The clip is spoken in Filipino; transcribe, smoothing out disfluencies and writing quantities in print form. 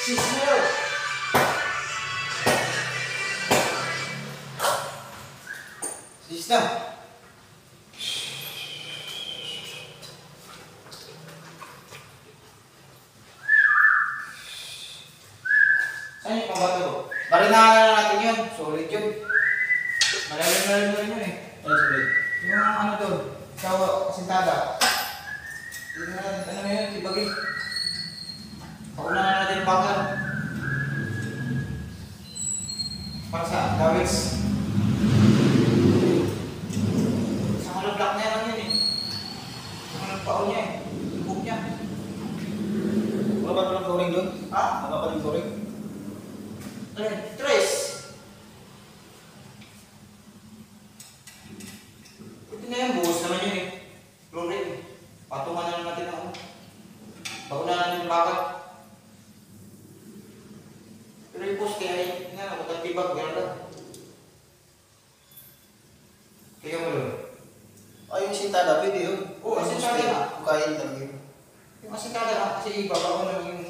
Sismol! Sis na! Saan yung pambato ko? Marinahan na natin yun. Solid yun. Malalim na yun eh. Ano solid? Yung ano doon, ikaw kasintada. Yun na natin, ano na yun, tibagay. Pauna na natin yung bakal. Para sa gawis. Sa halablak na yan yun eh. Sa halagpaon niya eh. Yung book niya. Wala ba palang flooring doon? Ha? Wala pa rin flooring? Ano yun? Tres. Ito na yan, buhos naman yun eh. Flooring. Patungan na lang natin ako. Pauna natin yung bakal. Pero yung poste ay, nga, matagtibag, gano'n lang. Kaya mo yun. Ay, yung sintada, pwede yun. Oo, yung sintada na. Kain talaga yun. Yung asintada na, kasi iba, baka lang yung